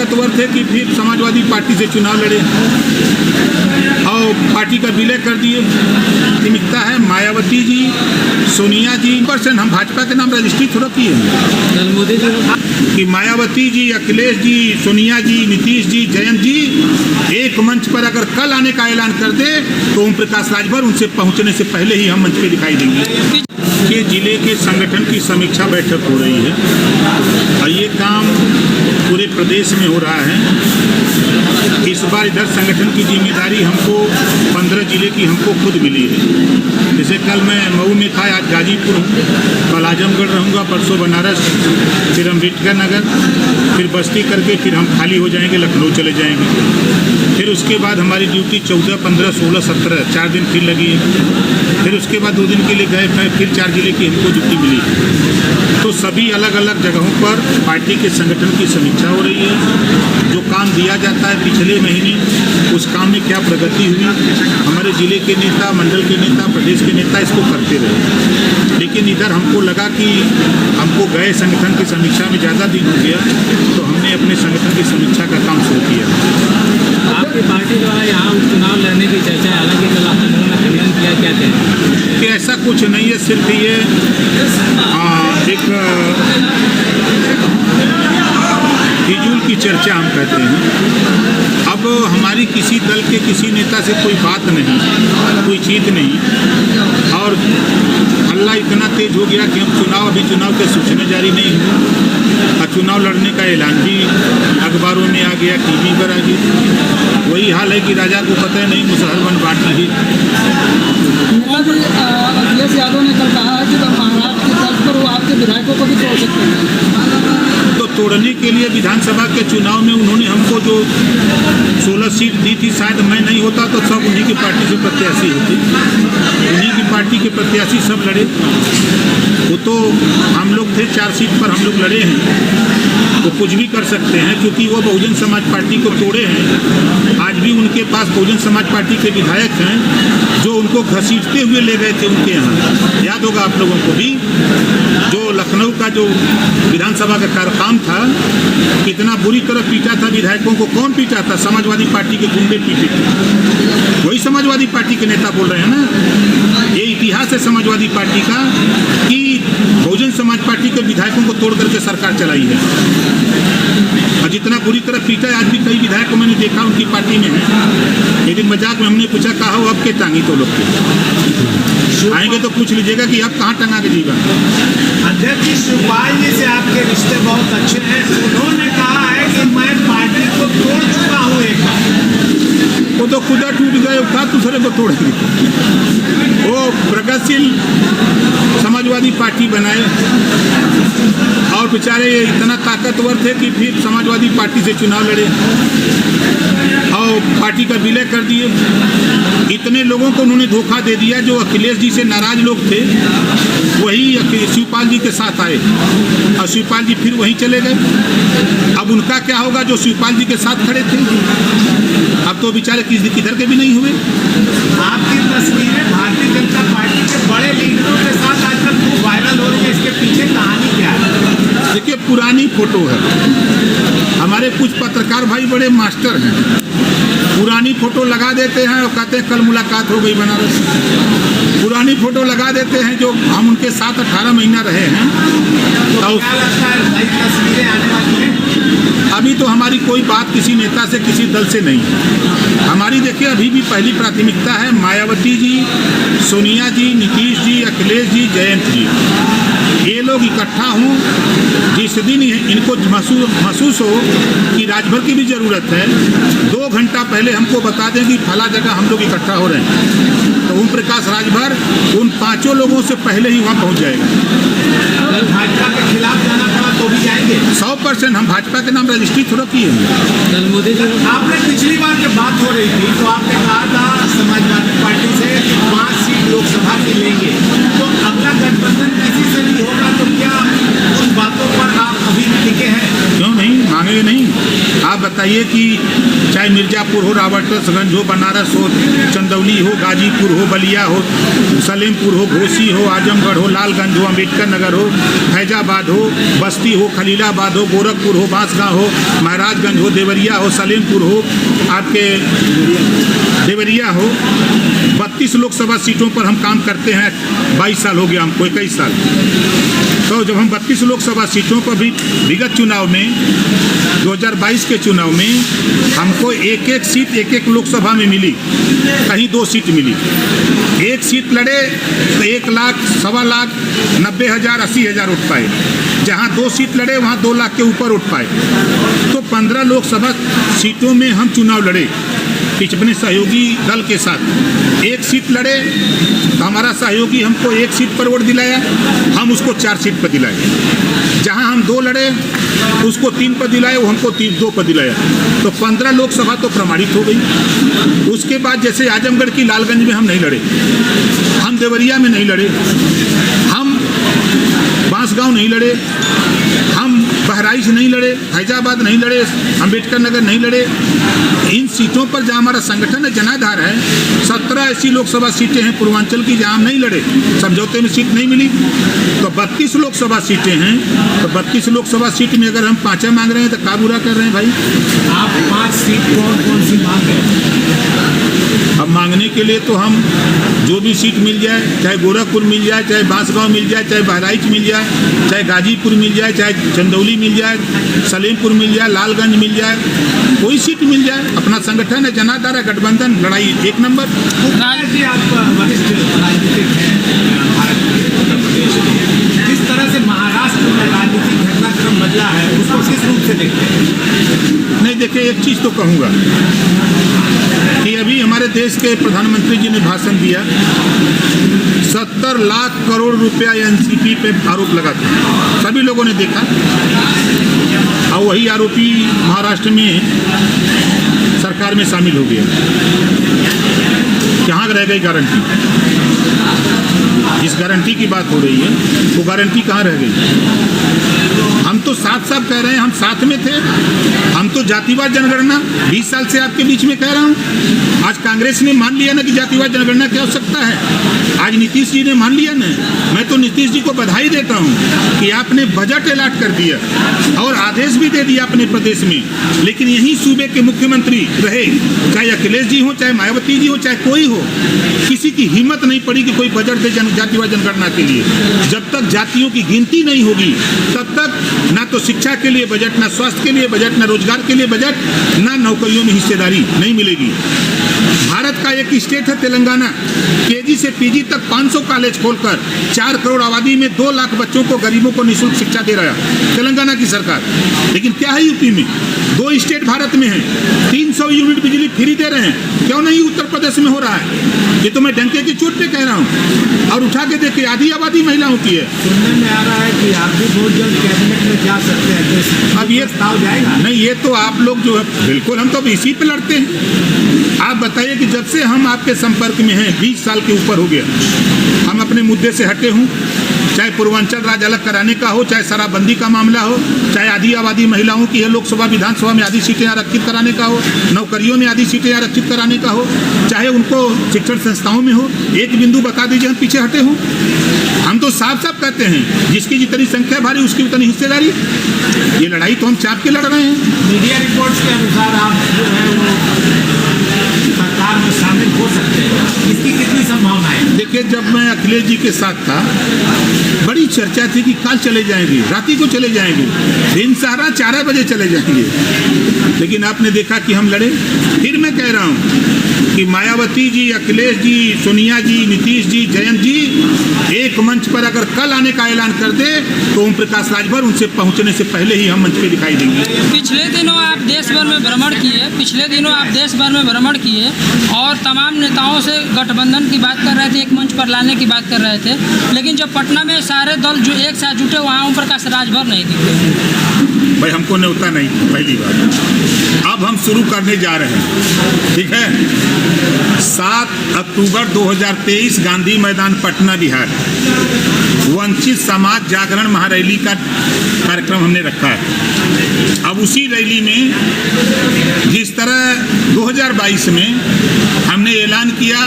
ताकतवर थे कि फिर समाजवादी पार्टी से चुनाव लड़े और पार्टी का विलय कर दिए। प्राथमिकता है मायावती जी, सोनिया जी % हम भाजपा के नाम रजिस्ट्री थोड़ा किए हैं। मोदी जी कि मायावती जी, अखिलेश जी, सोनिया जी, नीतीश जी, जयंत जी एक मंच पर अगर कल आने का ऐलान कर दे तो ओम प्रकाश राजभर उनसे पहुंचने से पहले ही हम मंच पे दिखाई देंगे। के जिले के संगठन की समीक्षा बैठक हो रही है और ये काम पूरे प्रदेश में हो रहा है। इस बार इधर संगठन की जिम्मेदारी हमको 15 जिले की हमको खुद मिली है। जैसे कल मैं मऊ में था, आज गाजीपुर हूँ, कल आजमगढ़ रहूँगा, परसों बनारस, फिर अम्बेडकर नगर, फिर बस्ती करके फिर हम खाली हो जाएंगे, लखनऊ चले जाएंगे। फिर उसके बाद हमारी ड्यूटी 14, 15, 16, 17 4 दिन फिर लगी है। फिर उसके बाद 2 दिन के लिए गए, फिर 4 जिले की हमको ड्यूटी मिली। तो सभी अलग अलग जगहों पर पार्टी के संगठन की समीक्षा हो रही है। जो काम दिया जाता है पिछले महीने, उस काम में क्या प्रगति हुई, हमारे ज़िले के नेता, मंडल के नेता, प्रदेश के नेता इसको करते रहे। लेकिन इधर हमको लगा कि हमको गए संगठन की समीक्षा में ज़्यादा दिन हो गया, तो हमने अपने संगठन की समीक्षा का काम शुरू किया। आपकी पार्टी द्वारा यहाँ चुनाव लड़ने की चर्चा है, हालांकि कल आपने खंडन किया, क्या कहें कि ऐसा कुछ नहीं है, सिर्फ ये एक फिजूल की चर्चा हम कहते हैं। अब हमारी किसी दल के किसी नेता से कोई बात नहीं, कोई चीत नहीं, और हल्ला इतना तेज हो गया कि हम अभी चुनाव के सूचना जारी नहीं हुई और चुनाव लड़ने का ऐलान भी अखबारों में आ गया, टीवी पर आ गया। वही हाल है कि राजा को पता नहीं, मुसहर वन बांट ली। अखिलेश यादव ने कल कहा है कि महाराष्ट्र की तर्ज पर वो आपके विधायकों को भी तोड़ सकते हैं। तो तोड़ने के लिए विधानसभा के चुनाव में उन्होंने हमको जो 16 सीट दी थी, शायद मैं नहीं होता तो सब उन्हीं की पार्टी से प्रत्याशी होती, उन्हीं की पार्टी के प्रत्याशी सब लड़े। वो तो हम लोग थे 4 सीट पर हम लोग लड़े हैं, वो कुछ भी कर सकते हैं क्योंकि वो बहुजन समाज पार्टी को तोड़े हैं। आज भी उनके पास बहुजन समाज पार्टी के विधायक हैं जो उनको घसीटते हुए ले गए थे उनके यहाँ। याद होगा आप लोगों को भी, जो लखनऊ का जो विधानसभा का कार्यक्रम था, कितना बुरी तरह पीटा था विधायकों को। कौन पीटा था? समाजवादी पार्टी के गुंडे पीटे थे। वही समाजवादी पार्टी के नेता बोल रहे हैं ना। ये इतिहास है समाजवादी पार्टी का कि बहुजन समाज पार्टी के विधायकों को तोड़ करके सरकार चलाई है। और जितना बुरी तरह पीटा है, आज भी कई विधायक को मैंने देखा उनकी पार्टी में है। एक दिन मजाक में हमने पूछा, कहा हो अब के टांगी तो लोग के आएंगे तो पूछ लीजिएगा कि अब कहाँ टंगा के जीवा। अध्यक्ष जी, शिवपाल जी से आपके रिश्ते बहुत अच्छे हैं। उन्होंने कहा है कि मैं पार्टी को तोड़ चुका हूँ एक बार। वो तो खुदा टूट गए, उठा दूसरे को तोड़ेंगे। वो प्रगतिशील समाजवादी पार्टी बनाए और बेचारे इतना ताकतवर थे कि फिर समाजवादी पार्टी से चुनाव लड़े और पार्टी का विलय कर दिए। इतने लोगों को उन्होंने धोखा दे दिया। जो अखिलेश जी से नाराज लोग थे वही शिवपाल जी के साथ आए और शिवपाल जी फिर वहीं चले गए। अब उनका क्या होगा जो शिवपाल जी के साथ खड़े थे? अब तो बेचारे किधर के भी नहीं हुए। आपकी तस्वीरें भारतीय जनता पार्टी के बड़े लीडरों के साथ आजकल खूब वायरल हो रही है, इसके पीछे कहानी क्या है? देखिए, पुरानी फोटो है। हमारे कुछ पत्रकार भाई बड़े मास्टर हैं, पुरानी फोटो लगा देते हैं और कहते हैं कल मुलाकात हो गई बनारस। पुरानी फोटो लगा देते हैं जो हम उनके साथ 18 महीना रहे हैं। तो क्या लगता है नई तस्वीरें आने वाली हैं? अभी तो हमारी कोई बात किसी नेता से, किसी दल से नहीं है। हमारी देखिए अभी भी पहली प्राथमिकता है मायावती जी, सोनिया जी, नीतीश जी, अखिलेश जी, जयंत जी। ये लोग इकट्ठा हों। जिस दिन इनको महसूस हो कि राजभर की भी ज़रूरत है, 2 घंटा पहले हमको बता दें कि फला जगह हम लोग इकट्ठा हो रहे हैं, तो ओम प्रकाश राजभर उन 5 लोगों से पहले ही वहाँ पहुँच जाएगा। अगर भाजपा के खिलाफ जाना पड़ा तो भी जाएंगे? 100% हम भाजपा के नाम रजिस्ट्री थोड़ा किए हैं। मोदी जी आपने पिछली बार जब बात हो रही थी तो आपने कहा था समाजवादी पार्टी से 5 सीट लोकसभा की लेंगे, तो अगला गठबंधन किसी से भी होगा तो क्या उन बातों पर आप अभी टिके हैं? क्यों नहीं, मांगे नहीं। आप बताइए कि चाहे मिर्ज़ापुर हो, राबर्ट्सगंज हो, बनारस हो, चंदौली हो, गाजीपुर हो, बलिया हो, सलेमपुर हो, घोसी हो, आजमगढ़ हो, लालगंज हो, अम्बेडकर नगर हो, फैजाबाद हो, बस्ती हो, खलीलाबाद हो, गोरखपुर हो, बांसगांव हो, महाराजगंज हो, देवरिया हो, सलेमपुर हो, आपके देवरिया हो, 32 लोकसभा सीटों पर हम काम करते हैं। 22 साल हो गया हमको, 21 साल। तो जब हम 32 लोकसभा सीटों पर भी विगत चुनाव में 2022 के चुनाव में हमको एक एक सीट एक एक लोकसभा में मिली, कहीं 2 सीट मिली। एक सीट लड़े तो 1 लाख, 1.25 लाख, 90,000, 80,000 उठ पाए। जहाँ 2 सीट लड़े वहाँ 2 लाख के ऊपर उठ पाए। तो 15 लोकसभा सीटों में हम चुनाव लड़े अपने सहयोगी दल के साथ। 1 सीट लड़े तो हमारा सहयोगी हमको 1 सीट पर वोट दिलाया, हम उसको 4 सीट पर दिलाए। जहां हम 2 लड़े उसको 3 पर दिलाए, वो हमको 2 पर दिलाया। तो 15 लोकसभा तो प्रमाणित हो गई। उसके बाद जैसे आजमगढ़ की लालगंज में हम नहीं लड़े, हम देवरिया में नहीं लड़े, हम बांसगांव नहीं लड़े, हम बहराइच नहीं लड़े, फैजाबाद नहीं लड़े, अम्बेडकर नगर नहीं लड़े। इन सीटों पर जहाँ हमारा संगठन है जनाधार है, 17 ऐसी लोकसभा सीटें हैं पूर्वांचल की जहाँ हम नहीं लड़े, समझौते में सीट नहीं मिली। तो 32 लोकसभा सीटें हैं। तो 32 लोकसभा सीट में अगर हम 5 मांग रहे हैं तो का बुरा कर रहे हैं भाई? आप 5 सीट कौन सी मांग रहे हैं? अब मांगने के लिए तो हम जो भी सीट मिल जाए, चाहे गोरखपुर मिल जाए, चाहे बांसगांव मिल जाए, चाहे बहराइच मिल जाए, चाहे गाजीपुर मिल जाए, चाहे चंदौली मिल जाए, सलेमपुर मिल जाए, लालगंज मिल जाए, कोई सीट मिल जाए। अपना संगठन है, जनाधार है, गठबंधन, लड़ाई 1 नंबर। जी आप वरिष्ठ राजनीतिक हैं भारत के, उत्तर प्रदेश के, जिस तरह से महाराष्ट्र में राजनीतिक घटनाक्रम बदला है उसको किस रूप से देखते हैं? नहीं, देखिए एक चीज़ तो कहूँगा कि अभी हमारे देश के प्रधानमंत्री जी ने भाषण दिया, 70 लाख करोड़ रुपया एनसीपी पे आरोप लगाते हैं, सभी लोगों ने देखा। और वही आरोपी महाराष्ट्र में सरकार में शामिल हो गया। कहाँ रह गई गारंटी? जिस गारंटी की बात हो रही है वो गारंटी कहाँ रह गई? हम तो साफ साफ कह रहे हैं, हम साथ में थे। हम तो जातिवाद जनगणना 20 साल से आपके बीच में कह रहा हूँ। आज कांग्रेस ने मान लिया ना कि जातिवाद जनगणना की आवश्यकता है। आज नीतीश जी ने मान लिया ना। मैं तो नीतीश जी को बधाई देता हूँ कि आपने बजट अलॉट कर दिया और आदेश भी दे दिया अपने प्रदेश में। लेकिन यही सूबे के मुख्यमंत्री रहे, चाहे अखिलेश जी हो, चाहे मायावती जी हो, चाहे कोई हो, किसी की हिम्मत नहीं पड़ी कि कोई बजट दे जातिवाद जनगणना के लिए। जब तक जातियों की गिनती नहीं होगी तब तक ना तो शिक्षा के लिए बजट, ना स्वास्थ्य के लिए बजट, ना रोजगार के लिए बजट, ना नौकरियों में हिस्सेदारी नहीं मिलेगी। भारत का एक स्टेट है तेलंगाना, केजी से पीजी तक 500 कॉलेज खोलकर 4 करोड़ आबादी में 2 लाख बच्चों को, गरीबों को निःशुल्क शिक्षा दे रहा है तेलंगाना की सरकार। लेकिन क्या है यूपी में? 2 स्टेट भारत में है, 300 यूनिट बिजली फ्री दे रहे हैं। क्यों नहीं उत्तर प्रदेश में हो रहा है? ये तो मैं डंके की चोट पे कह रहा हूँ। और उठा के देखिए, आधी आबादी महिलाओं की है। सुनने में आ रहा है कि आप भी बहुत जल्द कैबिनेट में जा सकते हैं। अब ये प्रस्ताव जाएगा? नहीं, ये तो आप लोग जो है, बिल्कुल हम तो अब इसी पे लड़ते हैं। आप बताइए कि जब से हम आपके संपर्क में हैं, 20 साल के ऊपर हो गया, हम अपने मुद्दे से हटे हूँ। चाहे पूर्वांचल राज्य अलग कराने का हो, चाहे शराबबंदी का मामला हो, चाहे आधी आबादी महिलाओं की है लोकसभा विधानसभा में आधी सीटें आरक्षित कराने का हो, नौकरियों में आधी सीटें आरक्षित कराने का हो, चाहे उनको शिक्षण संस्थाओं में हो, एक बिंदु बता दीजिए हम पीछे हटे हों। हम तो साफ साफ कहते हैं, जिसकी जितनी संख्या भारी उसकी उतनी हिस्सेदारी। ये लड़ाई तो हम चाप के लड़ रहे हैं। मीडिया रिपोर्ट्स के अनुसार आप जो है वो सरकार में शामिल हो सकते हैं, इसकी कितनी संभावना है? देखिए, जब मैं अखिलेश जी के साथ था, बड़ी चर्चा थी कि कल चले जाएंगे, राती को चले जाएंगे, दिन सहारा 4 बजे चले जाएंगे। लेकिन आपने देखा कि हम लड़े। फिर मैं कह रहा हूँ कि मायावती जी, अखिलेश जी, सोनिया जी, नीतीश जी, जयंत जी एक मंच पर अगर कल आने का ऐलान कर दे तो ओम प्रकाश राजभर उनसे पहुंचने से पहले ही हम मंच पे दिखाई देंगे। पिछले दिनों आप देश भर में भ्रमण किए और तमाम नेताओं से गठबंधन की बात कर रहे थे, एक मंच पर लाने की बात कर रहे थे, लेकिन जब पटना में सारे दल जो एक साथ जुटे वहाँ ओम प्रकाश राजभर नहीं दिखे। भाई हमको न्योता नहीं, पहली बात। अब हम शुरू करने जा रहे हैं, ठीक है। 7 अक्टूबर 2023 गांधी मैदान पटना बिहार वंचित समाज जागरण महारैली का कार्यक्रम हमने रखा है। अब उसी रैली में जिस तरह 2022 में हमने ऐलान किया,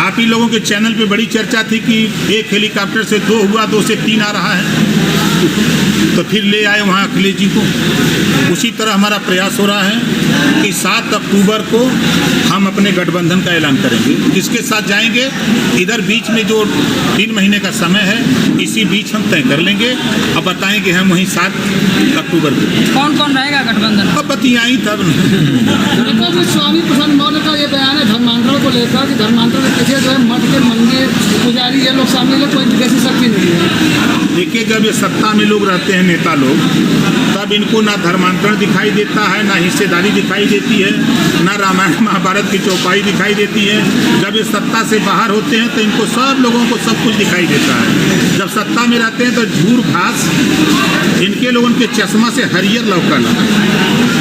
आप ही लोगों के चैनल पे बड़ी चर्चा थी कि एक हेलीकॉप्टर से 2 हुआ, 2 से 3 आ रहा है, तो फिर ले आए वहाँ अखिलेश जी को। उसी तरह हमारा प्रयास हो रहा है कि 7 अक्टूबर को हम अपने गठबंधन का ऐलान करेंगे। किसके साथ जाएंगे, इधर बीच में जो 3 महीने का समय है, इसी बीच हम तय कर लेंगे। अब बताएंगे हम वहीं 7 अक्टूबर को कौन कौन रहेगा गठबंधन? अब बतियाई तब देखो जो स्वामी प्रसन्न मौर्य का ये बयान है धर्मांतरण को लेकर कि धर्मांतरण के पीछे जो है मठ के मंदिर पुजारी ये लोग शामिल है, कोई विदेशी शक्ति नहीं है। देखिए, जब ये सत्ता में लोग रहते हैं, नेता लोग, तब इनको ना धर्मांतरण दिखाई देता है, ना हिस्सेदारी दिखाई देती है, ना रामायण महाभारत की चौपाई दिखाई देती है। जब ये सत्ता से बाहर होते हैं तो इनको सब लोगों को सब कुछ दिखाई देता है। जब सत्ता में रहते हैं तो झूर घास इनके लोगों के चश्मा से हरियर लौकला,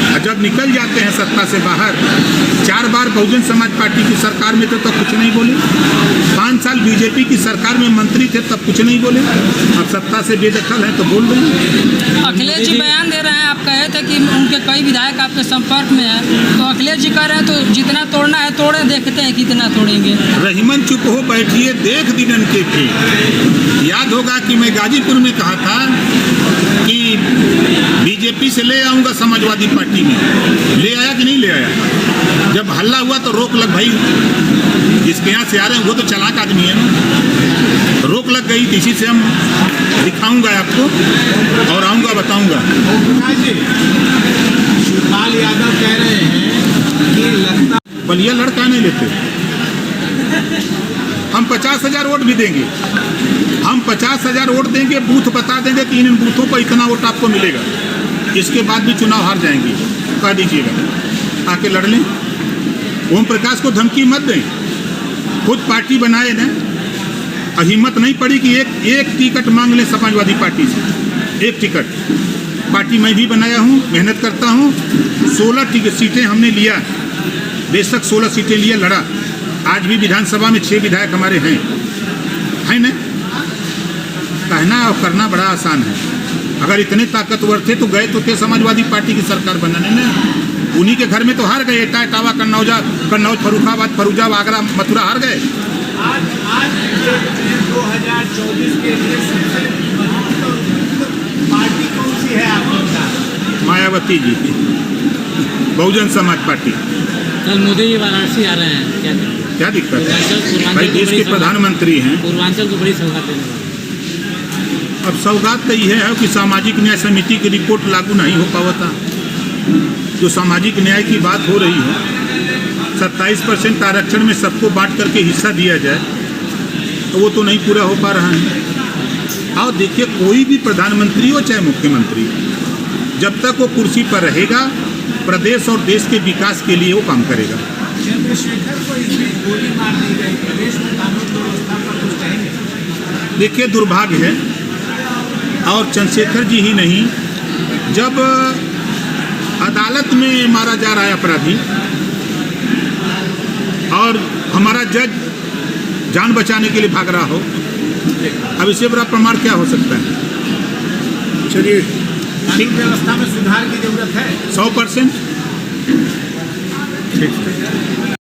और जब निकल जाते हैं सत्ता से बाहर, 4 बार बहुजन समाज पार्टी की सरकार में थे तो कुछ नहीं बोले, 5 साल बीजेपी की सरकार में मंत्री थे तब कुछ नहीं बोले, अब सत्ता से बेदखल है तो बोल रहे हैं। अखिलेश जी बयान दे रहे हैं, आप कहे थे कि उनके कई विधायक आपके संपर्क में हैं, तो अखिलेश जी कह रहे हैं तो जितना तोड़ना है तोड़े, देखते हैं कितना तोड़ेंगे। रहीमन चुप हो बैठिए, देख दिनन के थे। याद होगा कि मैं गाजीपुर में कहा था कि बीजेपी से ले आऊँगा समाजवादी पार्टी में, ले आया कि नहीं ले आया? जब हल्ला हुआ तो रोक लग भाई, जिसके यहाँ से आ रहे हैं वो तो चालाक आदमी है ना, रोक लग गई। इसी से हम दिखाऊंगा आपको और आऊँगा बताऊंगा। प्रकाश जी, शिवपाल यादव कह रहे हैं कि लगता बलिया लड़का नहीं लेते, हम 50,000 वोट भी देंगे, हम 50,000 वोट देंगे, बूथ बता देंगे कि इन बूथों पर इतना वोट आपको मिलेगा, इसके बाद भी चुनाव हार जाएंगे, कह दीजिएगा, आके लड़ लें। ओम प्रकाश को धमकी मत दें, खुद पार्टी बनाए ना, और हिम्मत नहीं पड़ी कि एक टिकट मांग लें समाजवादी पार्टी से, एक टिकट। पार्टी मैं भी बनाया हूँ, मेहनत करता हूँ, 16 सीटें हमने लिया, बेशक 16 सीटें लिया, लड़ा। आज भी विधानसभा में 6 विधायक हमारे हैं, है ना। कहना और करना बड़ा आसान है। अगर इतने ताकतवर थे तो गए तो थे समाजवादी पार्टी की सरकार बनाने में, उन्हीं के घर में तो हार गए। इटावा, कन्नौज, फर्रुखाबाद, फरुजाब, आगरा, मथुरा हार गए। आज 2024 के लिए सबसे पार्टी कौन सी है आपका? मायावती जी, बहुजन समाज पार्टी। कल मोदी जी वाराणसी आ रहे हैं, क्या दिक्कत है पूर्वांचल भाई? देश के प्रधानमंत्री हैं, पूर्वांचल को बड़ी सौगात देने वाले। अब सौगात तो यह है कि सामाजिक न्याय समिति की रिपोर्ट लागू नहीं हो पाता। जो सामाजिक न्याय की बात हो रही है, 27% आरक्षण में सबको बांट करके हिस्सा दिया जाए, तो वो तो नहीं पूरा हो पा रहा है। और देखिए, कोई भी प्रधानमंत्री हो चाहे मुख्यमंत्री, जब तक वो कुर्सी पर रहेगा, प्रदेश और देश के विकास के लिए वो काम करेगा। चंद्रशेखर को इस बीच गोली मार दी गई, प्रदेश में कानून व्यवस्था पर कुछ कहेंगे? देखिए, दुर्भाग्य है, और चंद्रशेखर जी ही नहीं, जब अदालत में मारा जा रहा है अपराधी और हमारा जज जान बचाने के लिए भाग रहा हो, अब इससे बड़ा प्रमाण क्या हो सकता है? चलिए, कानून व्यवस्था में सुधार की जरूरत है। 100%। ठीक है।